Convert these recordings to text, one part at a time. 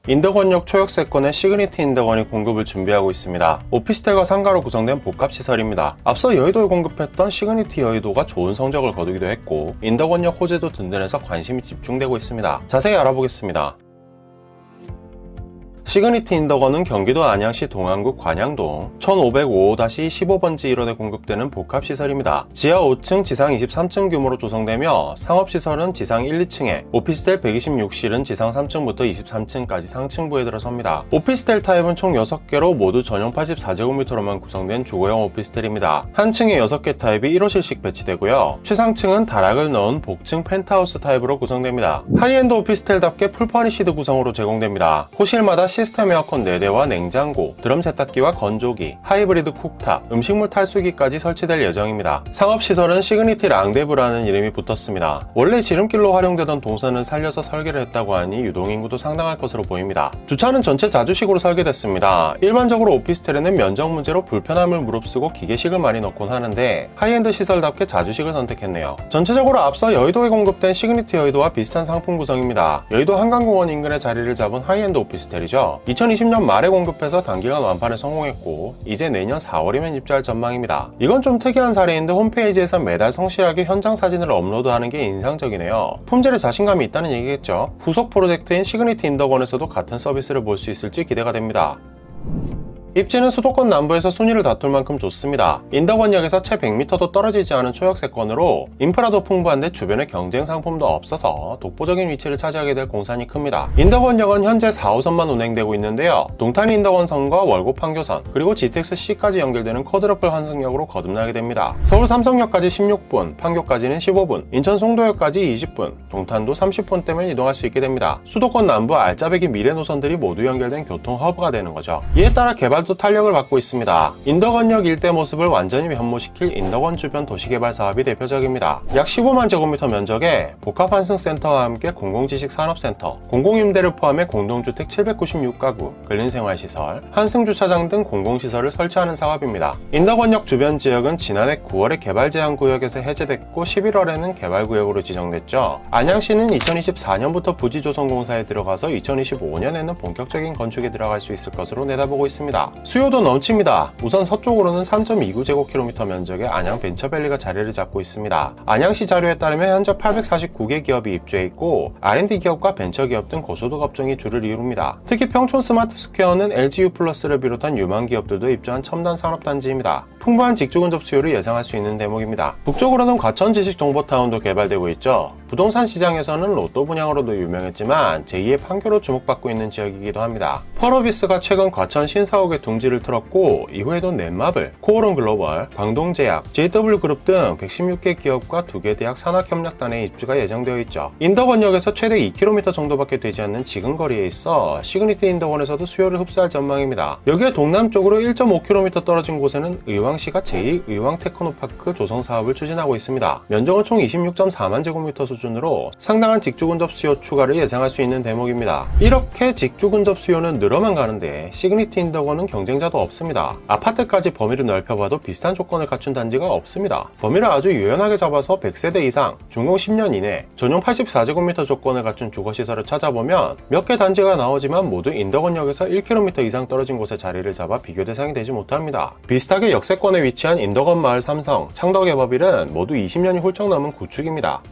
인덕원역 초역세권의 시그니티 인덕원이 공급을 준비하고 있습니다. 오피스텔과 상가로 구성된 복합시설입니다. 앞서 여의도에 공급했던 시그니티 여의도가 좋은 성적을 거두기도 했고 인덕원역 호재도 든든해서 관심이 집중되고 있습니다. 자세히 알아보겠습니다. 시그니티 인덕원은 경기도 안양시 동안구 관양동 1505-15번지 1호에 공급되는 복합시설입니다. 지하 5층, 지상 23층 규모로 조성되며 상업시설은 지상 1, 2층에, 오피스텔 126실은 지상 3층부터 23층까지 상층부에 들어섭니다. 오피스텔 타입은 총 6개로 모두 전용 84제곱미터로만 구성된 주거용 오피스텔입니다. 한 층에 6개 타입이 1호실씩 배치되고요. 최상층은 다락을 넣은 복층 펜트하우스 타입으로 구성됩니다. 하이엔드 오피스텔답게 풀퍼니시드 구성으로 제공됩니다. 호실마다 시스템 에어컨 4대와 냉장고, 드럼 세탁기와 건조기, 하이브리드 쿡탑, 음식물 탈수기까지 설치될 예정입니다. 상업시설은 시그니티 랑데브라는 이름이 붙었습니다. 원래 지름길로 활용되던 동선을 살려서 설계를 했다고 하니 유동인구도 상당할 것으로 보입니다. 주차는 전체 자주식으로 설계됐습니다. 일반적으로 오피스텔에는 면적 문제로 불편함을 무릅쓰고 기계식을 많이 넣곤 하는데 하이엔드 시설답게 자주식을 선택했네요. 전체적으로 앞서 여의도에 공급된 시그니티 여의도와 비슷한 상품 구성입니다. 여의도 한강공원 인근에 자리를 잡은 하이엔드 오피스텔이죠. 2020년 말에 공급해서 단기간 완판에 성공했고 이제 내년 4월이면 입주할 전망입니다. 이건 좀 특이한 사례인데 홈페이지에서 매달 성실하게 현장 사진을 업로드하는 게 인상적이네요. 품질에 자신감이 있다는 얘기겠죠. 후속 프로젝트인 시그니티 인덕원에서도 같은 서비스를 볼 수 있을지 기대가 됩니다. 입지는 수도권 남부에서 순위를 다툴 만큼 좋습니다. 인덕원역에서 채 100m도 떨어지지 않은 초역세권으로 인프라도 풍부한데 주변에 경쟁 상품도 없어서 독보적인 위치를 차지하게 될 공산이 큽니다. 인덕원역은 현재 4호선만 운행되고 있는데요. 동탄 인덕원선과 월곡 판교선, 그리고 GTX-C까지 연결되는 쿼드러플 환승역으로 거듭나게 됩니다. 서울 삼성역까지 16분, 판교까지는 15분, 인천 송도역까지 20분, 동탄도 30분대면 이동할 수 있게 됩니다. 수도권 남부 알짜배기 미래 노선들이 모두 연결된 교통 허브가 되는 거죠. 이에 따라 개발도 탄력을 받고 있습니다. 인덕원역 일대 모습을 완전히 변모시킬 인덕원 주변 도시개발 사업이 대표적입니다. 약 15만 제곱미터 면적에 복합환승센터와 함께 공공지식 산업센터, 공공임대를 포함해 공동주택 796가구, 근린생활시설, 환승주차장 등 공공시설을 설치하는 사업입니다. 인덕원역 주변 지역은 지난해 9월에 개발제한구역에서 해제됐고 11월에는 개발구역으로 지정됐죠. 안양시는 2024년부터 부지조성공사에 들어가서 2025년에는 본격적인 건축에 들어갈 수 있을 것으로 내다보고 있습니다. 수요도 넘칩니다. 우선 서쪽으로는 3.29제곱킬로미터 면적의 안양 벤처밸리가 자리를 잡고 있습니다. 안양시 자료에 따르면 현재 849개 기업이 입주해 있고 R&D 기업과 벤처기업 등 고소득 업종이 주를 이룹니다. 특히 평촌 스마트스퀘어는 LGU+를 비롯한 유망 기업들도 입주한 첨단 산업단지입니다. 풍부한 직주근접 수요를 예상할 수 있는 대목입니다. 북쪽으로는 과천지식정보타운도 개발되고 있죠. 부동산 시장에서는 로또 분양으로도 유명했지만 제2의 판교로 주목받고 있는 지역이기도 합니다. 펄어비스가 최근 과천 신사옥에 둥지를 틀었고 이후에도 넷마블, 코오롱 글로벌, 광동제약, JW그룹 등 116개 기업과 2개 대학 산학협력단의 입주가 예정되어 있죠. 인덕원역에서 최대 2km 정도밖에 되지 않는 지근 거리에 있어 시그니티 인덕원에서도 수요를 흡수할 전망입니다. 여기에 동남쪽으로 1.5km 떨어진 곳에는 의왕시가 제2의왕 테크노파크 조성 사업을 추진하고 있습니다. 면적은 총 26.4만 제곱미터 수준으로 상당한 직주근접 수요 추가를 예상할 수 있는 대목입니다. 이렇게 직주근접 수요는 늘어만 가는데 시그니티 인덕원은 경쟁자도 없습니다. 아파트까지 범위를 넓혀봐도 비슷한 조건을 갖춘 단지가 없습니다. 범위를 아주 유연하게 잡아서 100세대 이상, 준공 10년 이내, 전용 84제곱미터 조건을 갖춘 주거시설을 찾아보면 몇 개 단지가 나오지만 모두 인덕원역에서 1km 이상 떨어진 곳에 자리를 잡아 비교 대상이 되지 못합니다. 비슷하게 역세권에 위치한 인덕원 마을 삼성, 창덕에버빌은 모두 20년이 훌쩍 넘은 구축입니다.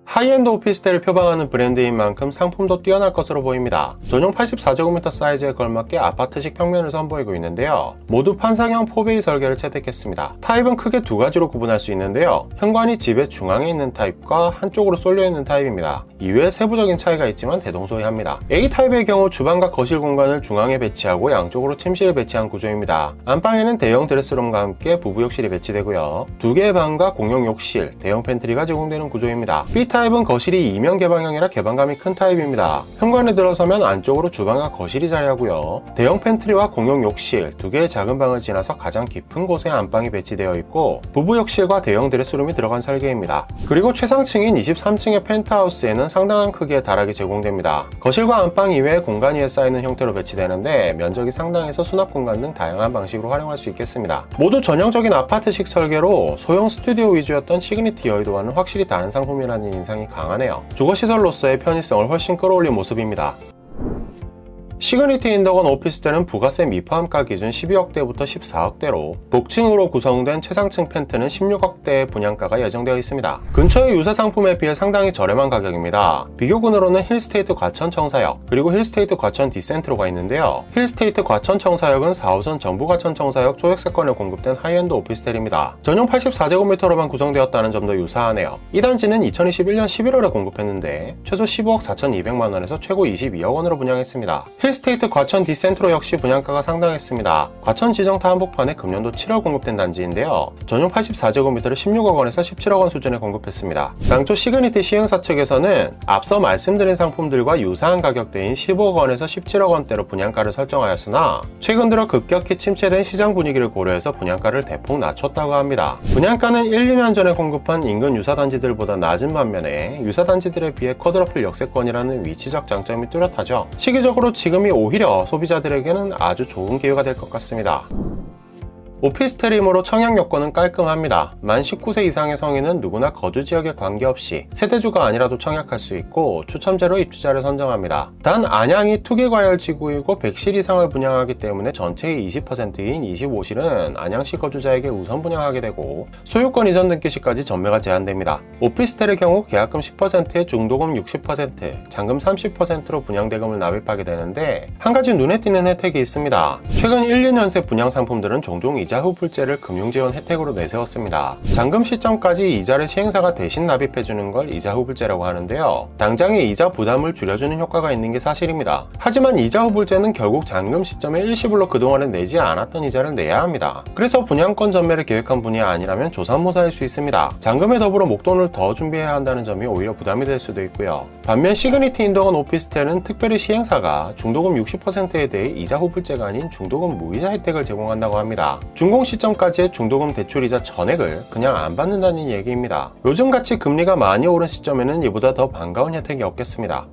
하이엔드 오피스텔을 표방하는 브랜드인 만큼 상품도 뛰어날 것으로 보입니다. 전용 84제곱미터 사이즈에 걸맞게 아파트식 평면을 선보이고 있는데요. 모두 판상형 4베이 설계를 채택했습니다. 타입은 크게 두 가지로 구분할 수 있는데요. 현관이 집의 중앙에 있는 타입과 한쪽으로 쏠려 있는 타입입니다. 이외에 세부적인 차이가 있지만 대동소이합니다. A타입의 경우 주방과 거실 공간을 중앙에 배치하고 양쪽으로 침실을 배치한 구조입니다. 안방에는 대형 드레스룸과 함께 부부욕실이 배치되고요. 2개의 방과 공용 욕실, 대형 팬트리가 제공되는 구조입니다. B타입은 거실이 2면 개방형이라 개방감이 큰 타입입니다. 현관에 들어서면 안쪽으로 주방과 거실이 자리하고요. 대형 팬트리와 공용 욕실, 2개의 작은 방을 지나서 가장 깊은 곳에 안방이 배치되어 있고 부부 욕실과 대형 드레스룸이 들어간 설계입니다. 그리고 최상층인 23층의 펜트하우스에는 상당한 크기의 다락이 제공됩니다. 거실과 안방 이외에 공간 위에 쌓이는 형태로 배치되는데 면적이 상당해서 수납 공간 등 다양한 방식으로 활용할 수 있겠습니다. 모두 전형적인 아파트식 설계로 소형 스튜디오 위주였던 시그니티 여의도와는 확실히 다른 상품이라는 인상이 강하네요. 주거시설로서의 편의성을 훨씬 끌어올린 모습입니다. 시그니티 인덕원 오피스텔은 부가세 미포함가 기준 12억대부터 14억대로 독층으로 구성된 최상층 펜트는 16억대의 분양가가 예정되어 있습니다. 근처의 유사 상품에 비해 상당히 저렴한 가격입니다. 비교군으로는 힐스테이트 과천 청사역, 그리고 힐스테이트 과천 디센트로가 있는데요. 힐스테이트 과천 청사역은 4호선 정부 과천 청사역 초역세권에 공급된 하이엔드 오피스텔입니다. 전용 84제곱미터로만 구성되었다는 점도 유사하네요. 이 단지는 2021년 11월에 공급했는데 최소 15억 4,200만원에서 최고 22억원으로 분양했습니다. 힐스테이트 과천 디센트로 역시 분양가가 상당했습니다. 과천 지정타 한복판에 금년도 7월 공급된 단지인데요. 전용 84제곱미터를 16억원에서 17억원 수준에 공급했습니다. 당초 시그니티 시행사 측에서는 앞서 말씀드린 상품들과 유사한 가격대인 15억원에서 17억원대로 분양가를 설정하였으나 최근 들어 급격히 침체된 시장 분위기를 고려해서 분양가를 대폭 낮췄다고 합니다. 분양가는 1, 2년 전에 공급한 인근 유사 단지들보다 낮은 반면에 유사 단지들에 비해 쿼드러플 역세권이라는 위치적 장점이 뚜렷하죠. 시기적으로 지금이 오히려 소비자들에게는 아주 좋은 기회가 될 것 같습니다. 오피스텔이므로 청약 요건은 깔끔합니다. 만 19세 이상의 성인은 누구나 거주 지역에 관계없이 세대주가 아니라도 청약할 수 있고 추첨제로 입주자를 선정합니다. 단 안양이 투기과열 지구이고 100실 이상을 분양하기 때문에 전체의 20%인 25실은 안양시 거주자에게 우선 분양하게 되고 소유권 이전 등기 시까지 전매가 제한됩니다. 오피스텔의 경우 계약금 10%에 중도금 60%, 잔금 30%로 분양대금을 납입하게 되는데 한 가지 눈에 띄는 혜택이 있습니다. 최근 1, 2년새 분양 상품들은 종종 이자 후불제를 금융지원 혜택으로 내세웠습니다. 잔금 시점까지 이자를 시행사가 대신 납입해주는 걸 이자 후불제라고 하는데요. 당장의 이자 부담을 줄여주는 효과가 있는 게 사실입니다. 하지만 이자 후불제는 결국 잔금 시점에 일시불로 그동안에 내지 않았던 이자를 내야 합니다. 그래서 분양권 전매를 계획한 분이 아니라면 조삼모사일 수 있습니다. 잔금에 더불어 목돈을 더 준비해야 한다는 점이 오히려 부담이 될 수도 있고요. 반면 시그니티 인덕원 오피스텔은 특별히 시행사가 중도금 60%에 대해 이자 후불제가 아닌 중도금 무이자 혜택을 제공한다고 합니다. 준공 시점까지의 중도금 대출이자 전액을 그냥 안 받는다는 얘기입니다. 요즘같이 금리가 많이 오른 시점에는 이보다 더 반가운 혜택이 없겠습니다.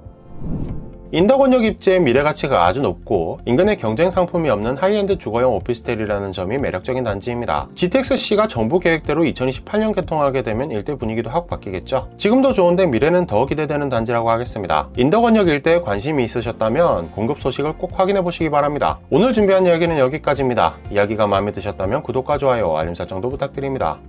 인덕원역 입지의 미래가치가 아주 높고 인근에 경쟁 상품이 없는 하이엔드 주거용 오피스텔이라는 점이 매력적인 단지입니다. GTX-C가 정부 계획대로 2028년 개통하게 되면 일대 분위기도 확 바뀌겠죠. 지금도 좋은데 미래는 더 기대되는 단지라고 하겠습니다. 인덕원역 일대에 관심이 있으셨다면 공급 소식을 꼭 확인해 보시기 바랍니다. 오늘 준비한 이야기는 여기까지입니다. 이야기가 마음에 드셨다면 구독과 좋아요, 알림 설정도 부탁드립니다.